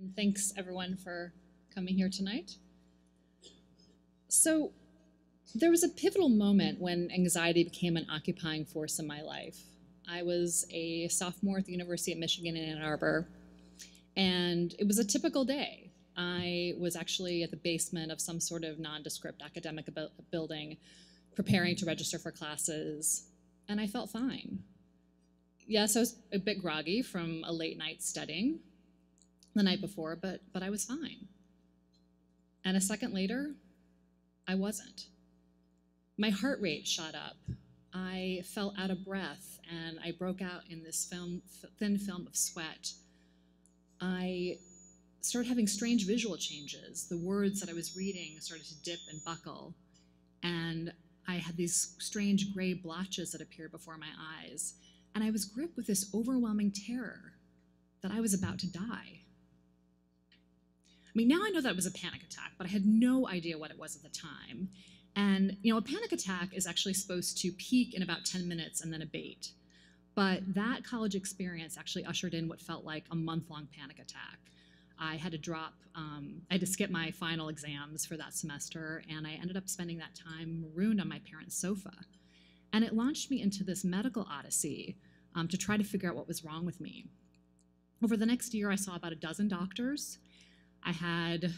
And thanks everyone for coming here tonight. So there was a pivotal moment when anxiety became an occupying force in my life. I was a sophomore at the University of Michigan in Ann Arbor, and it was a typical day. I was actually at the basement of some sort of nondescript academic building, preparing to register for classes, and I felt fine. Yes, I was a bit groggy from a late night studying the night before, but I was fine. And a second later, I wasn't. My heart rate shot up. I felt out of breath, and I broke out in this thin film of sweat. I started having strange visual changes. The words that I was reading started to dip and buckle, and I had these strange gray blotches that appeared before my eyes, and I was gripped with this overwhelming terror that I was about to die. I mean, now I know that it was a panic attack, but I had no idea what it was at the time. And, a panic attack is actually supposed to peak in about 10 minutes and then abate. But that college experience actually ushered in what felt like a month-long panic attack. I had to skip my final exams for that semester, and I ended up spending that time marooned on my parents' sofa. And it launched me into this medical odyssey to try to figure out what was wrong with me. Over the next year, I saw about a dozen doctors. I had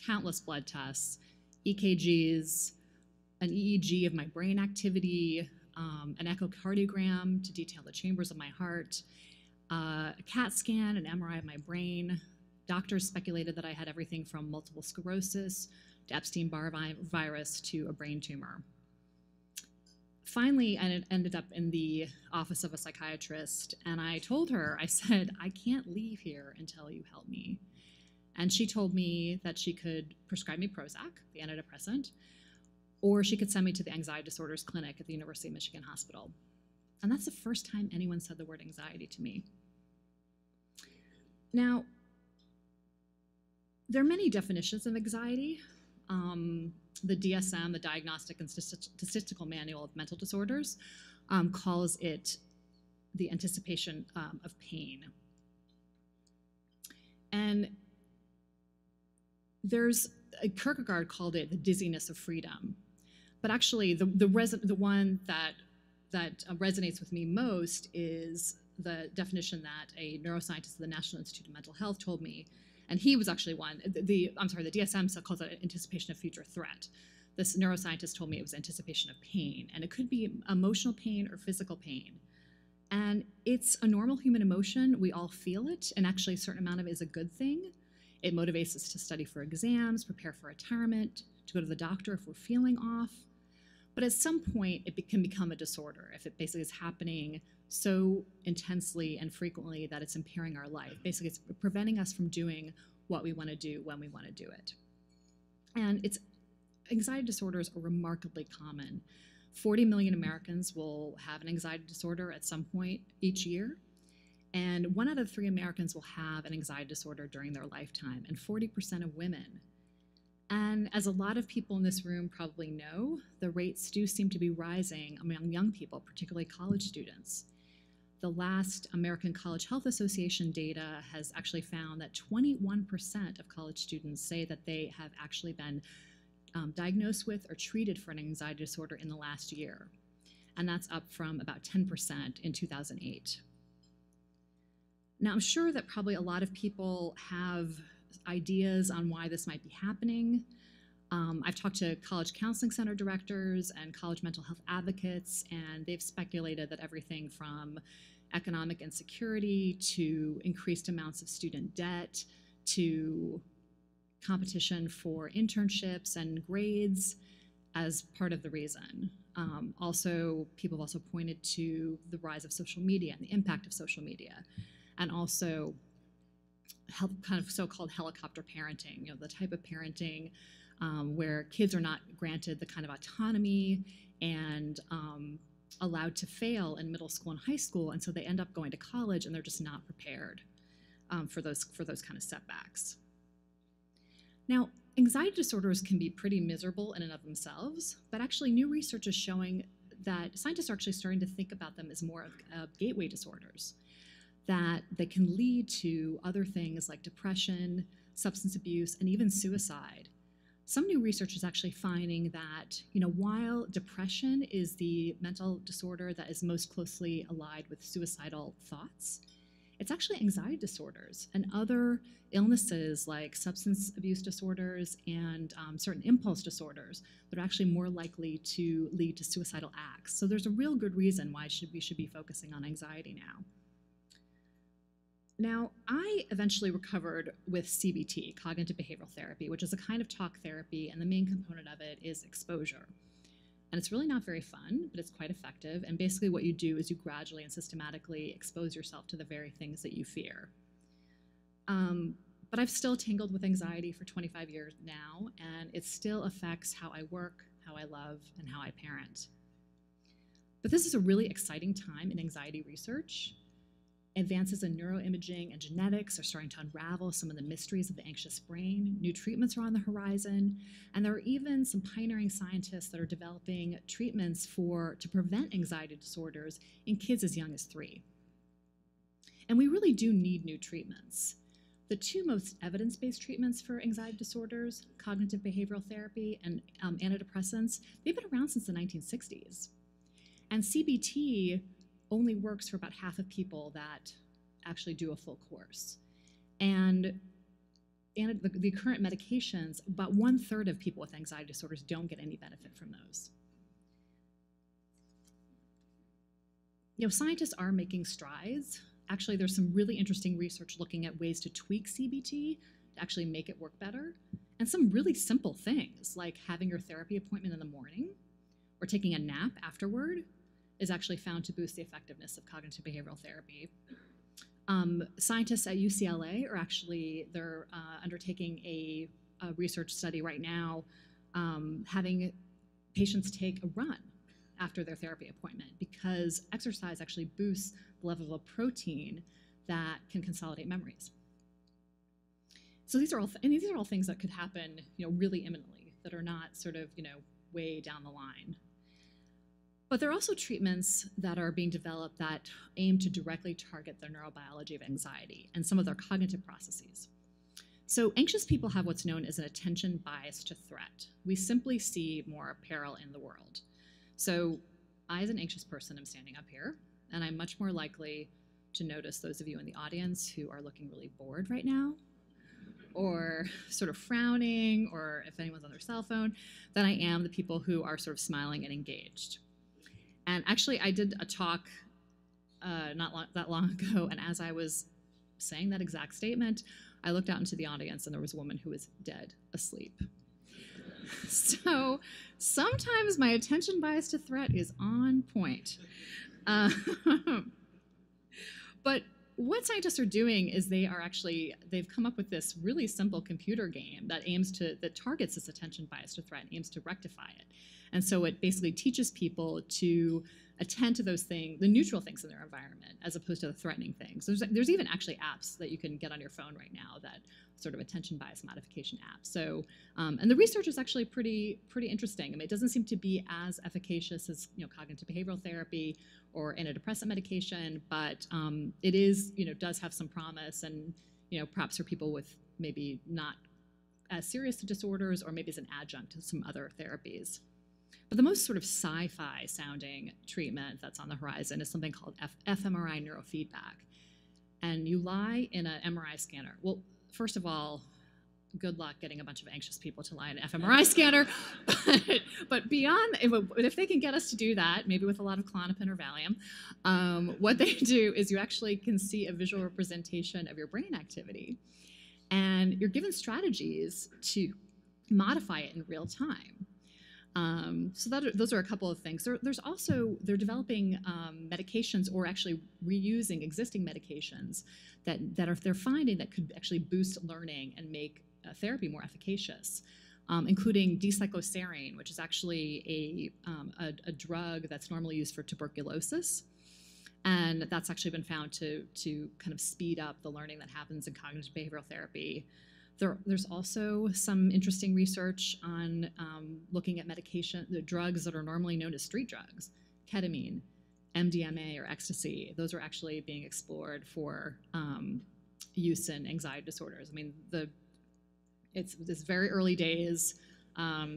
countless blood tests, EKGs, an EEG of my brain activity, an echocardiogram to detail the chambers of my heart, a CAT scan, an MRI of my brain. Doctors speculated that I had everything from multiple sclerosis to Epstein-Barr virus to a brain tumor. Finally, I ended up in the office of a psychiatrist, and I told her, I said, I can't leave here until you help me. And she told me that she could prescribe me Prozac, the antidepressant, or she could send me to the anxiety disorders clinic at the University of Michigan Hospital. And that's the first time anyone said the word anxiety to me. Now, there are many definitions of anxiety. The DSM, the Diagnostic and Statistical Manual of Mental Disorders, calls it the anticipation of pain. And Kierkegaard called it the dizziness of freedom. But actually, the one that resonates with me most is the definition that a neuroscientist at the National Institute of Mental Health told me, and he was actually one. The DSM calls it anticipation of future threat. This neuroscientist told me it was anticipation of pain, and it could be emotional pain or physical pain. And it's a normal human emotion. We all feel it, and actually a certain amount of it is a good thing. It motivates us to study for exams, prepare for retirement, to go to the doctor if we're feeling off. But at some point, it can become a disorder if it basically is happening so intensely and frequently that it's impairing our life. Basically, it's preventing us from doing what we want to do when we want to do it. And anxiety disorders are remarkably common. 40 million Americans will have an anxiety disorder at some point each year. And 1 out of 3 Americans will have an anxiety disorder during their lifetime, and 40% of women. And as a lot of people in this room probably know, the rates do seem to be rising among young people, particularly college students. The last American College Health Association data has actually found that 21% of college students say that they have actually been diagnosed with or treated for an anxiety disorder in the last year. And that's up from about 10% in 2008. Now, I'm sure that probably a lot of people have ideas on why this might be happening. I've talked to college counseling center directors and college mental health advocates, and they've speculated that everything from economic insecurity to increased amounts of student debt to competition for internships and grades as part of the reason. People have also pointed to the rise of social media and the impact of social media. And also kind of so-called helicopter parenting, the type of parenting where kids are not granted the kind of autonomy and allowed to fail in middle school and high school, and so they end up going to college and they're just not prepared for those kind of setbacks. Now, anxiety disorders can be pretty miserable in and of themselves, but actually new research is showing that scientists are actually starting to think about them as more of gateway disorders. that they can lead to other things like depression, substance abuse, and even suicide. Some new research is actually finding that, while depression is the mental disorder that is most closely allied with suicidal thoughts, it's actually anxiety disorders and other illnesses like substance abuse disorders and certain impulse disorders that are actually more likely to lead to suicidal acts. So there's a real good reason why we should be focusing on anxiety now. Now, I eventually recovered with CBT, cognitive behavioral therapy, which is a kind of talk therapy, and the main component of it is exposure. And it's really not very fun, but it's quite effective. And basically what you do is you gradually and systematically expose yourself to the very things that you fear. But I've still tangled with anxiety for 25 years now, and it still affects how I work, how I love, and how I parent. But this is a really exciting time in anxiety research. Advances in neuroimaging and genetics are starting to unravel some of the mysteries of the anxious brain. New treatments are on the horizon, and there are even some pioneering scientists that are developing treatments to prevent anxiety disorders in kids as young as 3. And we really do need new treatments. The two most evidence-based treatments for anxiety disorders, cognitive behavioral therapy and antidepressants, they've been around since the 1960s. And CBT only works for about half of people that actually do a full course. And the current medications, about 1/3 of people with anxiety disorders don't get any benefit from those. Scientists are making strides. Actually, there's some really interesting research looking at ways to tweak CBT to actually make it work better. And some really simple things, like having your therapy appointment in the morning or taking a nap afterward, is actually found to boost the effectiveness of cognitive behavioral therapy. Scientists at UCLA are they're undertaking a research study right now, having patients take a run after their therapy appointment, because exercise actually boosts the level of protein that can consolidate memories. So these are all things that could happen, really imminently, that are not sort of, way down the line. But there are also treatments that are being developed that aim to directly target the neurobiology of anxiety and some of their cognitive processes. So anxious people have what's known as an attention bias to threat. We simply see more peril in the world. So I, as an anxious person, am standing up here, and I'm much more likely to notice those of you in the audience who are looking really bored right now, or sort of frowning, or if anyone's on their cell phone, than I am the people who are sort of smiling and engaged. And actually, I did a talk not that long ago, and as I was saying that exact statement, I looked out into the audience, and there was a woman who was dead asleep. So sometimes my attention bias to threat is on point. But what scientists are doing is they've come up with this really simple computer game that targets this attention bias to threat and aims to rectify it. And so it basically teaches people to attend to those things, the neutral things in their environment, as opposed to the threatening things. There's even actually apps that you can get on your phone right now that sort of attention bias modification apps. So, and the research is actually pretty interesting. I mean, it doesn't seem to be as efficacious as cognitive behavioral therapy or antidepressant medication, but it is does have some promise, and perhaps for people with maybe not as serious disorders, or maybe as an adjunct to some other therapies. But the most sort of sci-fi sounding treatment that's on the horizon is something called Fmri Neurofeedback. And you lie in an MRI scanner. Well, first of all, good luck getting a bunch of anxious people to lie in an fMRI scanner. But beyond, if they can get us to do that, maybe with a lot of Klonopin or Valium, what they do is you actually can see a visual representation of your brain activity. And you're given strategies to modify it in real time. So those are a couple of things. They're developing medications, or actually reusing existing medications that they're finding that could actually boost learning and make therapy more efficacious, including D-cycloserine, which is actually a drug that's normally used for tuberculosis. And that's actually been found to kind of speed up the learning that happens in cognitive behavioral therapy. There's also some interesting research on looking at the drugs that are normally known as street drugs, ketamine, MDMA or ecstasy. Those are actually being explored for use in anxiety disorders. I mean, it's very early days,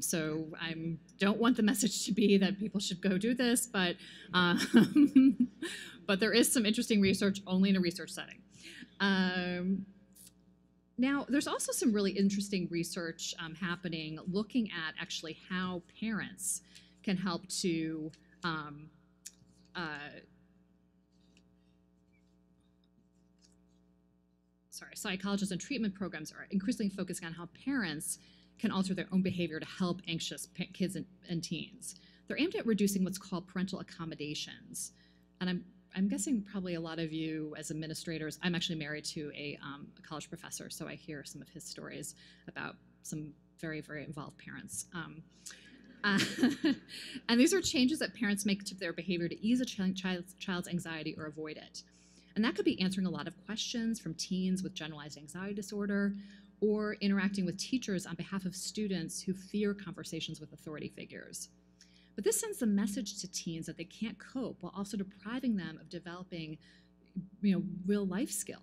so I don't want the message to be that people should go do this, but but there is some interesting research only in a research setting. Now, there's also some really interesting research happening looking at actually how parents can help to psychologists and treatment programs are increasingly focusing on how parents can alter their own behavior to help anxious kids and teens. They're aimed at reducing what's called parental accommodations. And I'm guessing probably a lot of you as administrators, I'm actually married to a college professor, so I hear some of his stories about some very, very involved parents. And these are changes that parents make to their behavior to ease a child's anxiety or avoid it. And that could be answering a lot of questions from teens with generalized anxiety disorder, or interacting with teachers on behalf of students who fear conversations with authority figures. But this sends the message to teens that they can't cope while also depriving them of developing, real life skill.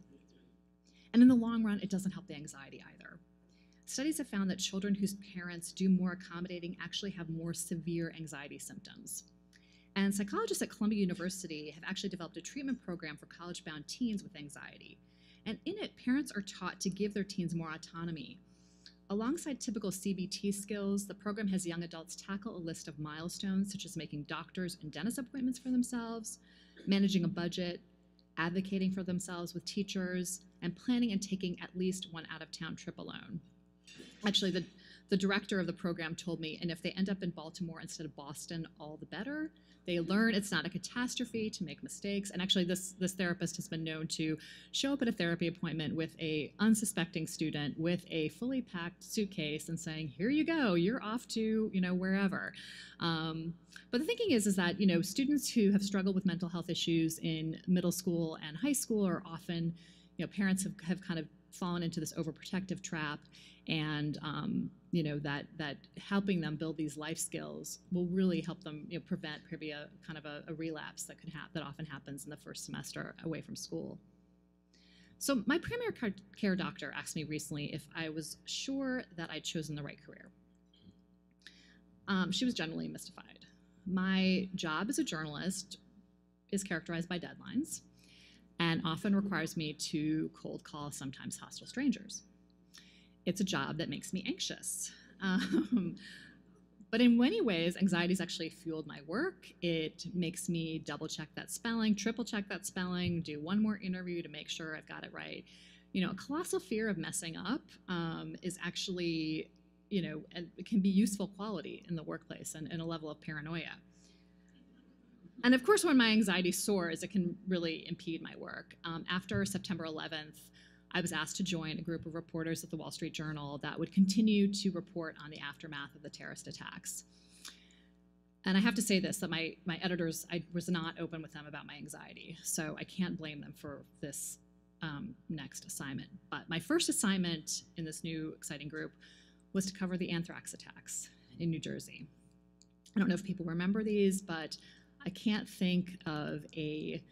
And in the long run, it doesn't help the anxiety either. Studies have found that children whose parents do more accommodating actually have more severe anxiety symptoms. And psychologists at Columbia University have actually developed a treatment program for college-bound teens with anxiety. And in it, parents are taught to give their teens more autonomy. Alongside typical CBT skills, the program has young adults tackle a list of milestones, such as making doctors and dentist appointments for themselves, managing a budget, advocating for themselves with teachers, and planning and taking at least one out-of-town trip alone. Actually, the director of the program told me, and if they end up in Baltimore instead of Boston, all the better. They learn it's not a catastrophe to make mistakes. And actually, this therapist has been known to show up at a therapy appointment with a unsuspecting student with a fully packed suitcase and saying, here you go, you're off to, wherever. But the thinking is that, students who have struggled with mental health issues in middle school and high school are often, parents have kind of fallen into this overprotective trap, and that helping them build these life skills will really help them prevent maybe a kind of a relapse that often happens in the first semester away from school. So my primary care doctor asked me recently if I was sure that I'd chosen the right career. She was generally mystified. My job as a journalist is characterized by deadlines and often requires me to cold call sometimes hostile strangers. It's a job that makes me anxious. But in many ways, anxiety's actually fueled my work. It makes me double check that spelling, triple check that spelling, do one more interview to make sure I've got it right. A colossal fear of messing up is actually, it can be useful quality in the workplace and a level of paranoia. And of course, when my anxiety soars, it can really impede my work. After September 11th, I was asked to join a group of reporters at the Wall Street Journal that would continue to report on the aftermath of the terrorist attacks. And I have to say this, that my editors, I was not open with them about my anxiety, so I can't blame them for this next assignment. But my first assignment in this new exciting group was to cover the anthrax attacks in New Jersey. I don't know if people remember these, but I can't think of a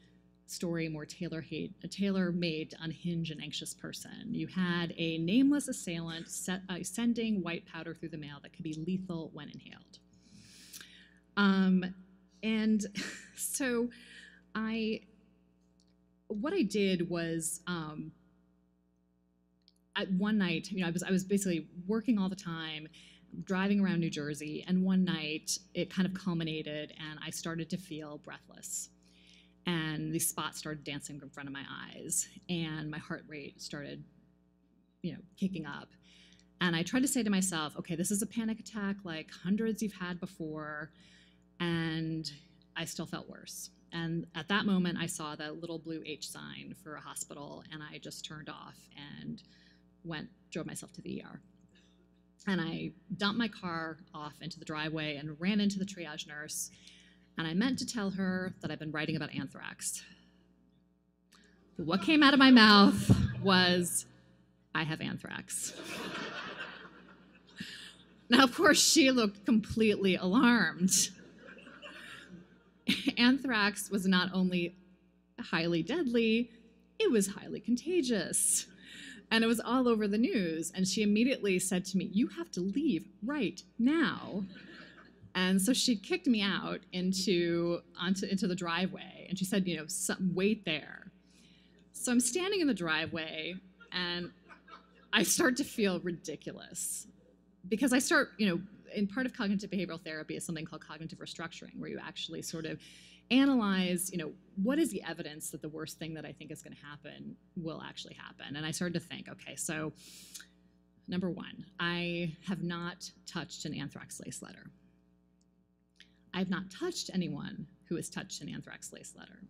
story more tailor-made to unhinge an anxious person. You had a nameless assailant sending white powder through the mail that could be lethal when inhaled. And so what I did was, one night, I was basically working all the time, driving around New Jersey, and one night it kind of culminated and I started to feel breathless. And these spots started dancing in front of my eyes, and my heart rate started, kicking up. And I tried to say to myself, okay, this is a panic attack like hundreds you've had before, and I still felt worse. And at that moment, I saw that little blue H sign for a hospital, and I just turned off and drove myself to the ER. And I dumped my car off into the driveway and ran into the triage nurse. And I meant to tell her that I've been writing about anthrax. But what came out of my mouth was, I have anthrax. Now, of course, she looked completely alarmed. anthrax was not only highly deadly, it was highly contagious. And it was all over the news. And she immediately said to me, "You have to leave right now." And so she kicked me out into the driveway. And she said, "Wait there." So I'm standing in the driveway, and I start to feel ridiculous. Because I start, in part of cognitive behavioral therapy is something called cognitive restructuring, where you actually sort of analyze, what is the evidence that the worst thing that I think is going to happen will actually happen. And I started to think, okay, so number one, I have not touched an anthrax lace letter. I have not touched anyone who has touched an anthrax lace letter.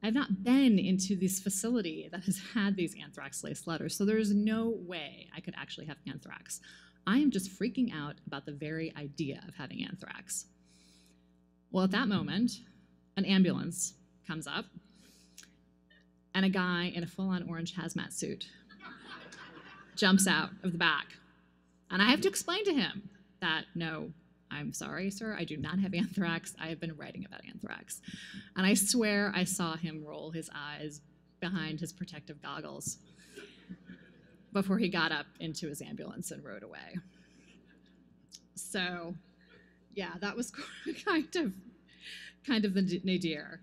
I've not been into this facility that has had these anthrax lace letters, so there's no way I could actually have anthrax. I am just freaking out about the very idea of having anthrax. Well, at that moment, an ambulance comes up, and a guy in a full-on orange hazmat suit jumps out of the back. And I have to explain to him that, no, I'm sorry, sir, I do not have anthrax. I have been writing about anthrax. And I swear I saw him roll his eyes behind his protective goggles before he got up into his ambulance and rode away. So, yeah, that was kind of the nadir.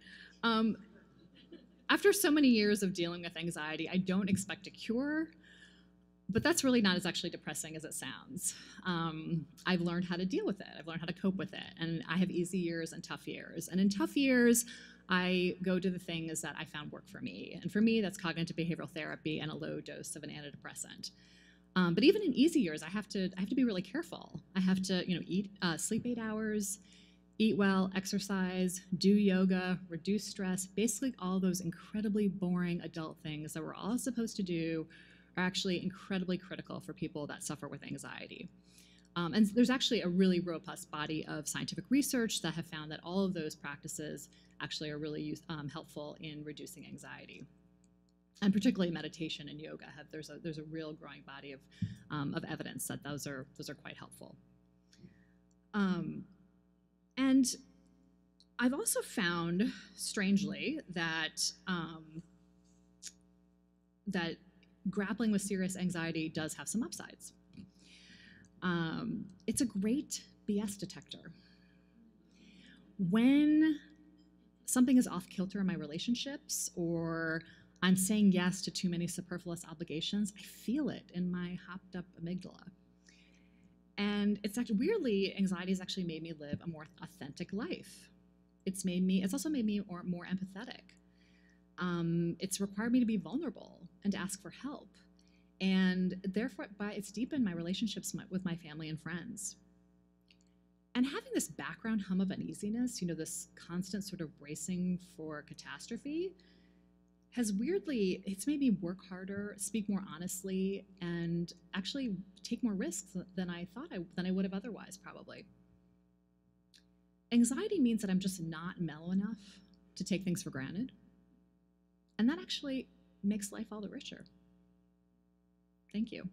After so many years of dealing with anxiety, I don't expect a cure, but that's really not as actually depressing as it sounds. I've learned how to deal with it. I've learned how to cope with it. And I have easy years and tough years. And in tough years, I go to the things that I found work for me. And for me, that's cognitive behavioral therapy and a low dose of an antidepressant. But even in easy years, I have to be really careful. I have to, sleep 8 hours, eat well, exercise, do yoga, reduce stress, basically all those incredibly boring adult things that we're all supposed to do are actually incredibly critical for people that suffer with anxiety. And there's actually a really robust body of scientific research that have found that all of those practices actually are really helpful in reducing anxiety. And particularly meditation and yoga, there's a real growing body of evidence that those are quite helpful. And I've also found, strangely, that that grappling with serious anxiety does have some upsides. It's a great BS detector. When something is off kilter in my relationships, or I'm saying yes to too many superfluous obligations, I feel it in my hopped up amygdala. And it's actually, weirdly, anxiety has actually made me live a more authentic life. It's also made me more empathetic. It's required me to be vulnerable and to ask for help. And therefore, it's deepened my relationships with my family and friends. And having this background hum of uneasiness, this constant sort of bracing for catastrophe, it's made me work harder, speak more honestly, and actually take more risks than I would have otherwise, probably. Anxiety means that I'm just not mellow enough to take things for granted. And that actually makes life all the richer. Thank you.